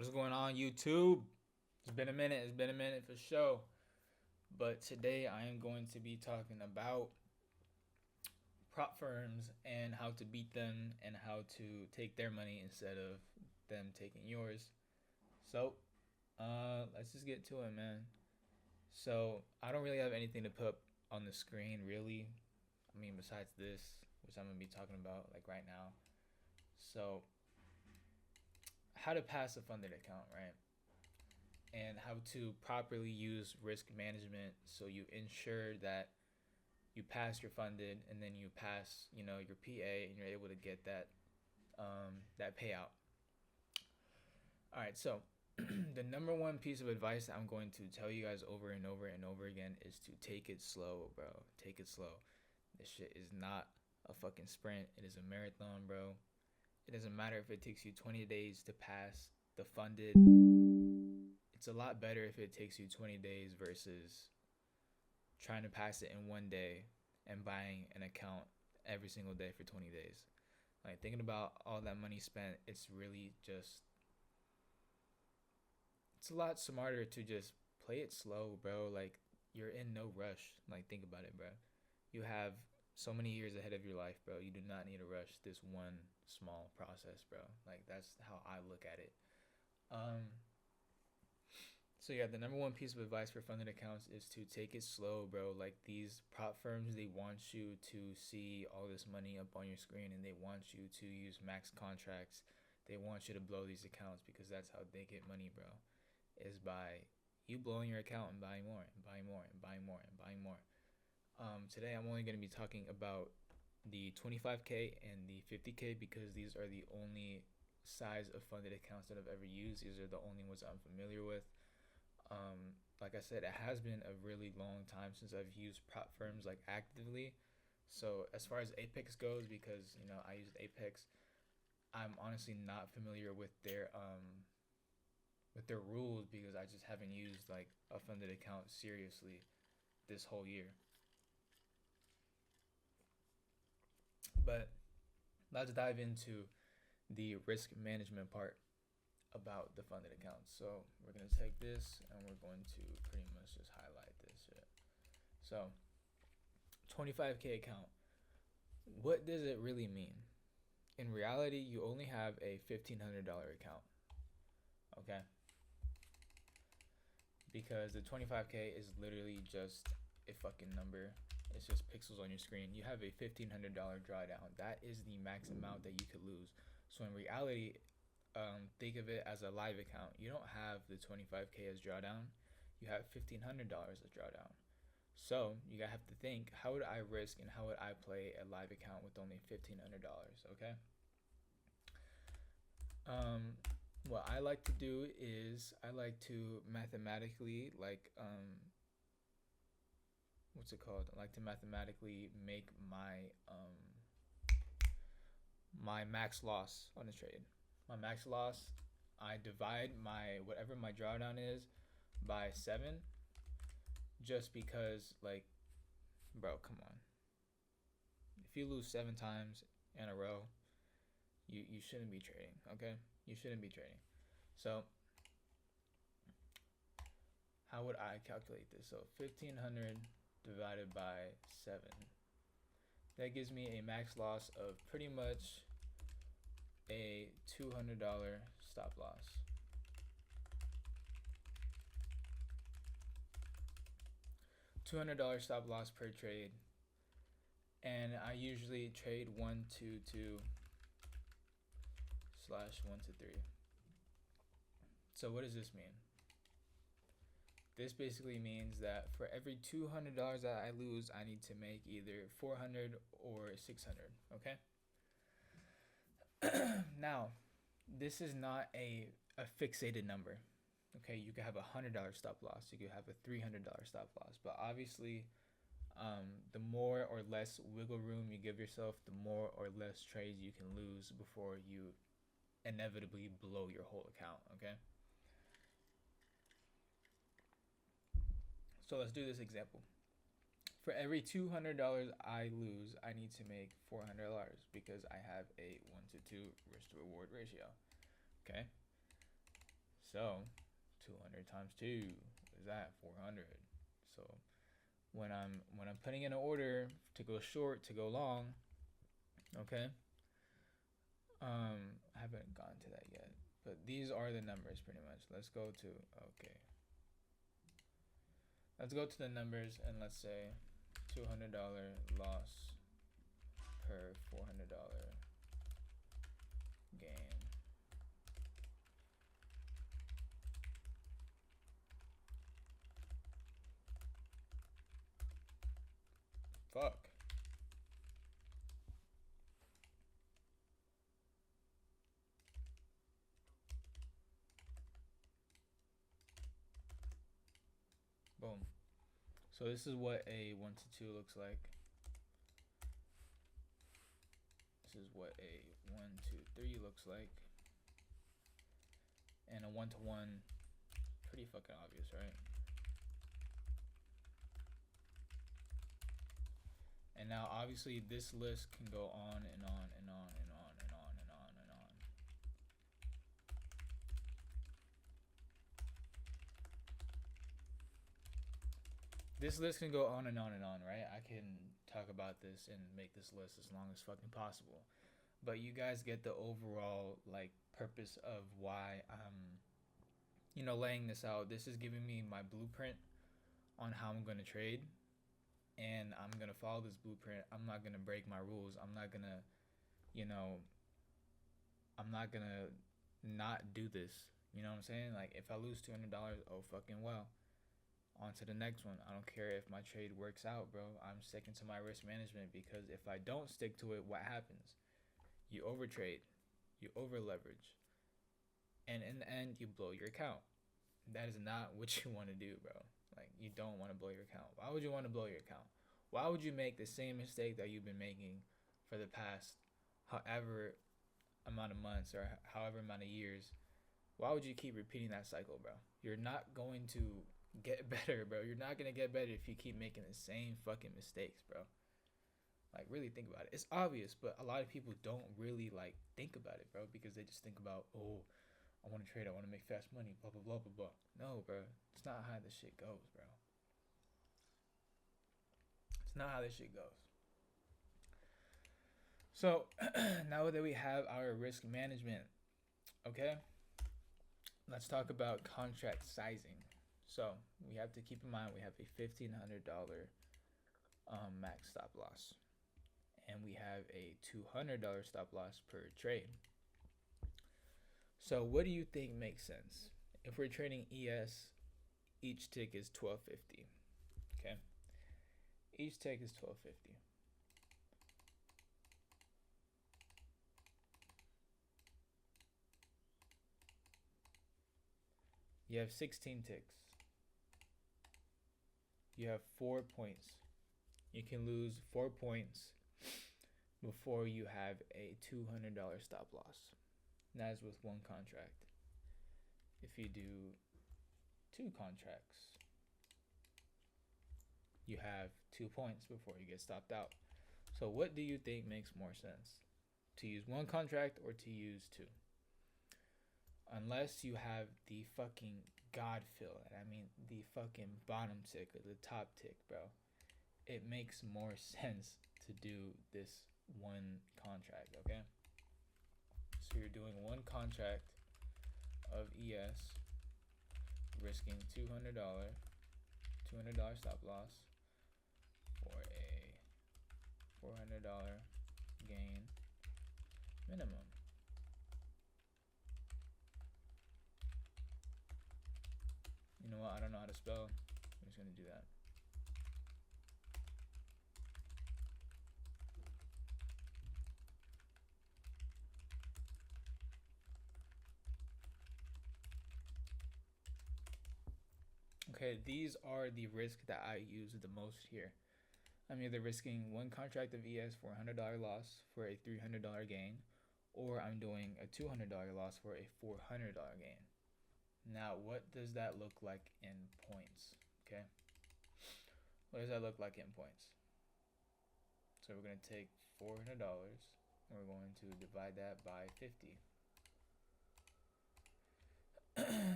What's going on, YouTube? It's been a minute. It's been a minute for sure. But today I am going to be talking about prop firms and how to beat them and how to take their money instead of them taking yours. So, let's just get to it, man. So, I don't really have anything to put on the screen, really. I mean, besides this, which I'm going to be talking about like right now. So, how to pass a funded account, right? And how to properly use risk management so you ensure that you pass your funded and then you pass your PA and you're able to get that payout. All right, so the number one piece of advice that I'm going to tell you guys over and over and over again is to take it slow, bro. Take it slow. This shit is not a fucking sprint. It is a marathon, bro. It doesn't matter if it takes you 20 days to pass the funded. It's a lot better if it takes you 20 days versus trying to pass it in one day and buying an account every single day for 20 days. Like, thinking about all that money spent, it's really just, it's a lot smarter to just play it slow, bro. Like, you're in no rush. Like, think about it, bro. You have so many years ahead of your life, bro. You do not need to rush this one small process, bro. Like, that's how I look at it. So yeah, the number one piece of advice for funded accounts is to take it slow, bro. Like, these prop firms, they want you to see all this money up on your screen and they want you to use max contracts. They want you to blow these accounts because that's how they get money, bro. Is by you blowing your account and buying more and buying more and buying more and buying more. Today I'm only going to be talking about the 25K and the 50K because these are the only size of funded accounts that I've ever used. These are the only ones I'm familiar with. Like I said, it has been a really long time since I've used prop firms like actively. So as far as Apex goes, because I used Apex, I'm honestly not familiar with their rules because I just haven't used like a funded account seriously this whole year. But let's dive into the risk management part about the funded accounts. So we're gonna take this and we're going to pretty much just highlight this shit. So 25K account. What does it really mean? In reality, you only have a $1,500 account. Okay? Because the 25K is literally just a fucking number. It's just pixels on your screen. You have a $1,500 drawdown. That is the max amount that you could lose. So in reality, think of it as a live account. You don't have the 25K as drawdown. You have $1,500 as drawdown. So you gotta have to think, how would I risk and how would I play a live account with only $1,500? Okay. Um, what I like to do is I like to mathematically what's it called? I like to mathematically make my max loss on a trade. My max loss, I divide my whatever my drawdown is by 7 just because, like, bro, come on. If you lose 7 times in a row, you shouldn't be trading, okay? You shouldn't be trading. So, how would I calculate this? So, 1500 divided by 7. That gives me a max loss of pretty much a $200 stop loss. $200 stop loss per trade. And I usually trade 122 slash 123. So what does this mean? This basically means that for every $200 that I lose, I need to make either 400 or 600. Okay. Now, this is not a fixated number. Okay, you could have $100 stop loss. You could have a $300 stop loss. But obviously, the more or less wiggle room you give yourself, the more or less trades you can lose before you inevitably blow your whole account. Okay. So let's do this example. For every $200 I lose, I need to make $400 because I have a 1 to 2 risk to reward ratio. Okay. So 200 times 2 is that 400. So when I'm putting in an order to go short, to go long, okay? I haven't gotten to that yet. But these are the numbers pretty much. Let's go to okay. Let's go to the numbers and let's say $200 loss per $400 gain. Fuck. Boom. So this is what a 1 to 2 looks like. This is what a 1, 2, 3 looks like. And a 1 to 1, pretty fucking obvious, right? And now obviously this list can go on and on and on and on and on and on and on. This list can go on and on and on, right? I can talk about this and make this list as long as fucking possible. But you guys get the overall like purpose of why I'm laying this out. This is giving me my blueprint on how I'm going to trade, and I'm going to follow this blueprint. I'm not going to break my rules. I'm not going to I'm not going to not do this. You know what I'm saying? Like if I lose $200, oh fucking well. On to the next one. I don't care if my trade works out, bro. I'm sticking to my risk management, because if I don't stick to it, what happens? You overtrade, you over leverage, and in the end, you blow your account. That is not what you want to do, bro. Like, you don't want to blow your account. Why would you want to blow your account? Why would you make the same mistake that you've been making for the past however amount of months or however amount of years? Why would you keep repeating that cycle, bro? You're not going to get better, bro. You're not gonna get better if you keep making the same fucking mistakes, bro. Like, really think about it. It's obvious, but a lot of people don't really like think about it, bro, because they just think about, oh, I want to trade, I want to make fast money, blah blah blah blah blah. No, bro, it's not how this shit goes, bro. It's not how this shit goes. So now that we have our risk management, okay, let's talk about contract sizing. So we have to keep in mind we have a $1,500 max stop loss, and we have a $200 stop loss per trade. So what do you think makes sense? If we're trading ES, each tick is $12.50. Okay, each tick is $12.50. You have 16 ticks. You have 4 points. You can lose 4 points before you have a $200 stop loss. And that is with one contract. If you do 2 contracts, you have 2 points before you get stopped out. So what do you think makes more sense? To use one contract or to use 2? Unless you have the fucking God fill, and I mean the fucking bottom tick or the top tick, bro, it makes more sense to do this one contract, okay? So you're doing one contract of ES, risking $200 stop loss for a $400 gain minimum. You know what? I don't know how to spell. I'm just gonna do that. Okay, these are the risks that I use the most here. I'm either risking one contract of ES for a $100 loss for a $300 gain, or I'm doing a $200 loss for a $400 gain. Now, what does that look like in points? Okay, what does that look like in points? So we're going to take $400 and we're going to divide that by 50.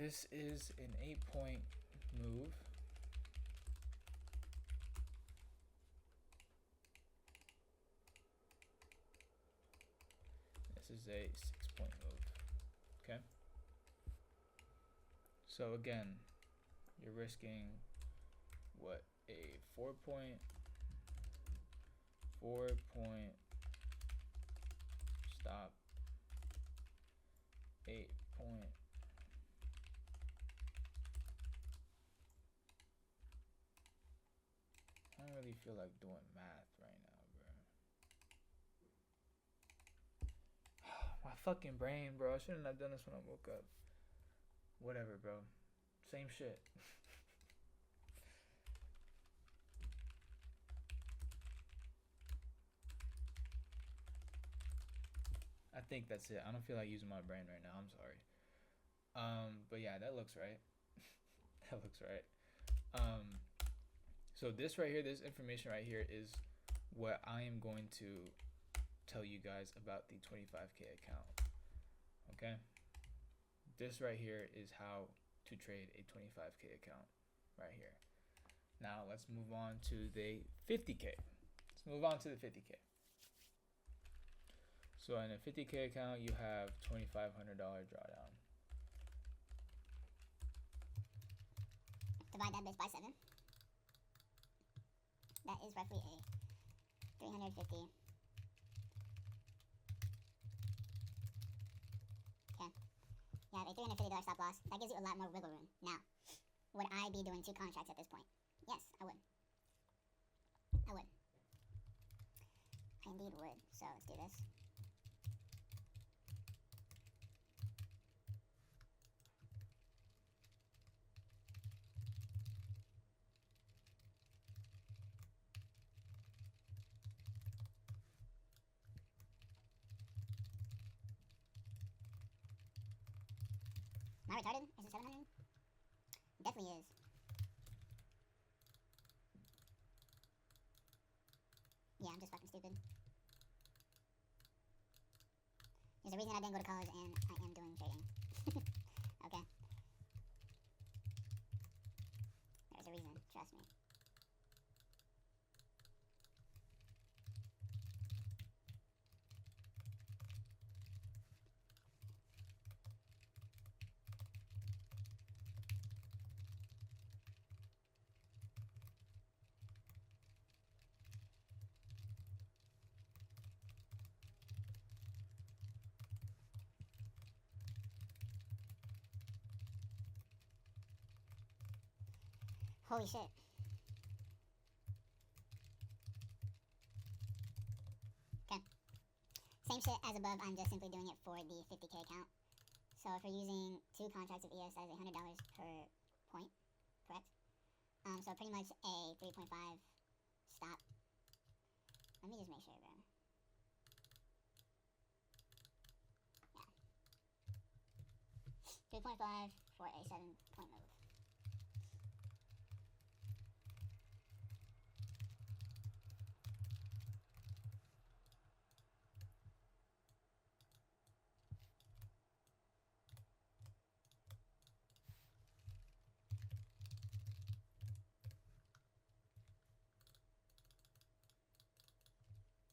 this is an 8-point move. This is a 6-point move. Okay. So again, you're risking what, a 4-point stop, 8-point I don't really feel like doing math right now, bro. My fucking brain, bro. I shouldn't have done this when I woke up. Whatever, bro. Same shit. I think that's it. I don't feel like using my brain right now. I'm sorry. But yeah, that looks right. That looks right. So this right here, this information right here is what I am going to tell you guys about the 25K account. Okay? This right here is how to trade a 25K account right here. Now let's move on to the 50K. Let's move on to the 50K. So in a 50K account, you have $2,500 drawdown. Divide that bitch by 7. That is roughly a 350. Okay. You have a $350 stop loss. That gives you a lot more wiggle room. Now, would I be doing 2 contracts at this point? Yes, I would. I would. I indeed would. So let's do this. Am I retarded? Is it 700? Definitely is. Yeah, I'm just fucking stupid. There's a reason I didn't go to college and I am doing trading. Okay. There's a reason, trust me. Holy shit. Okay. Same shit as above, I'm just simply doing it for the 50K account. So if we're using 2 contracts of EOS, that is $100 per point, correct? So pretty much a 3.5 stop. Let me just make sure, bro. Yeah. 3.5 for a 7-point move.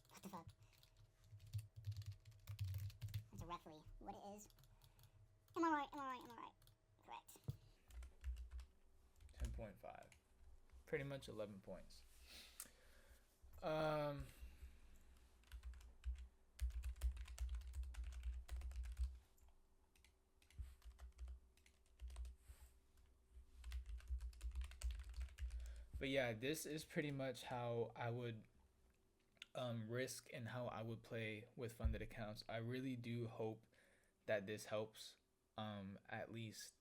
What the fuck? That's roughly what it is. Am I right? Am I right? Am I right? Correct. 10.5. Pretty much 11 points. But yeah, this is pretty much how I would risk and how I would play with funded accounts. I really do hope that this helps at least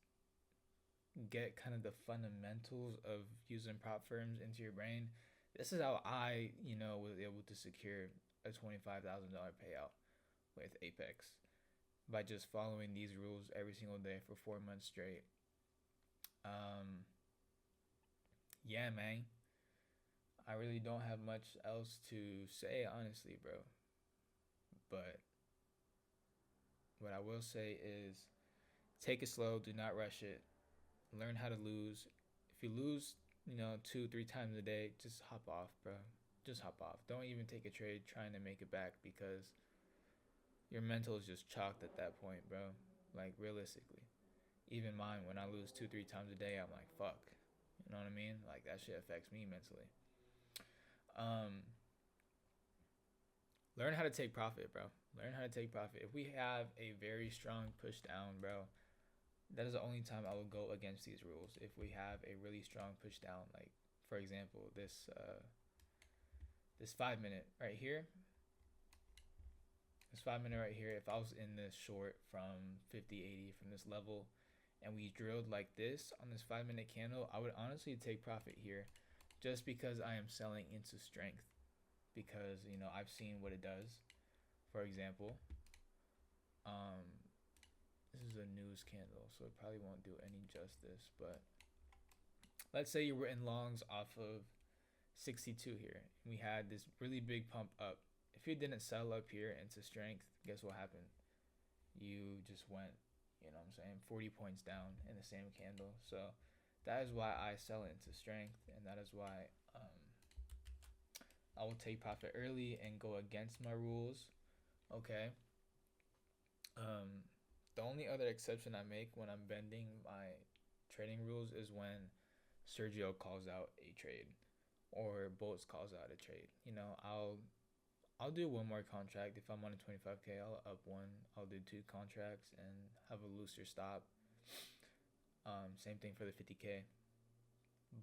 get kind of the fundamentals of using prop firms into your brain. This is how I, was able to secure a $25,000 payout with Apex by just following these rules every single day for 4 months straight. Yeah, man. I really don't have much else to say, honestly, bro. But what I will say is Take it slow. Do not rush it. Learn how to lose. If you lose, 2, 3 times a day, just hop off, bro. Just hop off. Don't even take a trade trying to make it back because your mental is just chalked at that point, bro. Like realistically, even mine, when I lose 2, 3 times a day, I'm like, fuck. You know what I mean? Like that shit affects me mentally. Um, Learn how to take profit, bro. Learn how to take profit. If we have a very strong push down, bro, that is the only time I will go against these rules. If we have a really strong push down, like for example, this 5 minute right here, this 5 minute right here. If I was in this short from 50, 80 from this level, and we drilled like this on this 5 minute candle, I would honestly take profit here, just because I am selling into strength. Because I've seen what it does. For example, um, this is a news candle, so it probably won't do any justice. But let's say you were in longs off of 62 here, and we had this really big pump up. If you didn't sell up here into strength, guess what happened? You just went, 40 points down in the same candle. So that is why I sell into strength, and that is why I will take profit early and go against my rules. Okay. The only other exception I make when I'm bending my trading rules is when Sergio calls out a trade or Bolts calls out a trade. I'll do one more contract. If I'm on a 25K, I'll up one. I'll do two contracts and have a looser stop. Same thing for the 50K.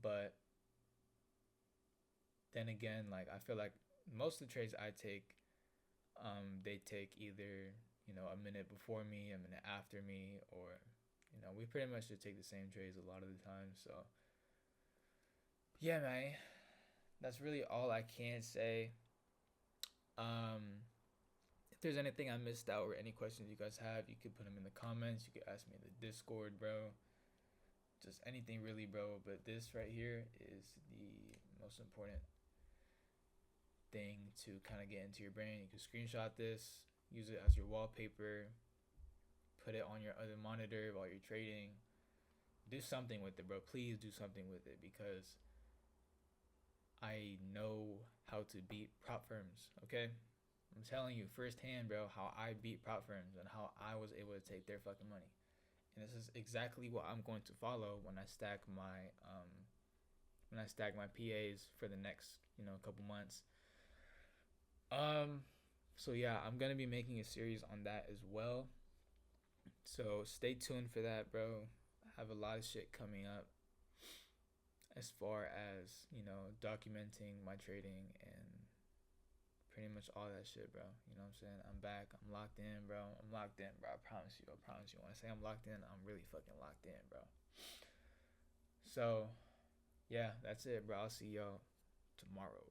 But then again, like I feel like most of the trades I take, they take either a minute before me, a minute after me, or we pretty much just take the same trades a lot of the time. So yeah, man, that's really all I can say. If there's anything I missed out or any questions you guys have, you could put them in the comments. You could ask me in the Discord, bro. Just anything really, bro. But this right here is the most important thing to kind of get into your brain. You can screenshot this, use it as your wallpaper, put it on your other monitor while you're trading. Do something with it, bro. Please do something with it, because I know how to beat prop firms, okay? I'm telling you firsthand, bro, how I beat prop firms and how I was able to take their fucking money. And this is exactly what I'm going to follow when I stack my PAs for the next, couple months. So yeah, I'm gonna be making a series on that as well. So stay tuned for that, bro. I have a lot of shit coming up as far as, documenting my trading and pretty much all that shit, bro. You know what I'm saying? I'm back. I'm locked in, bro. I promise you. When I say I'm locked in, I'm really fucking locked in, bro. So, yeah, that's it, bro. I'll see y'all tomorrow.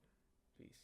Peace.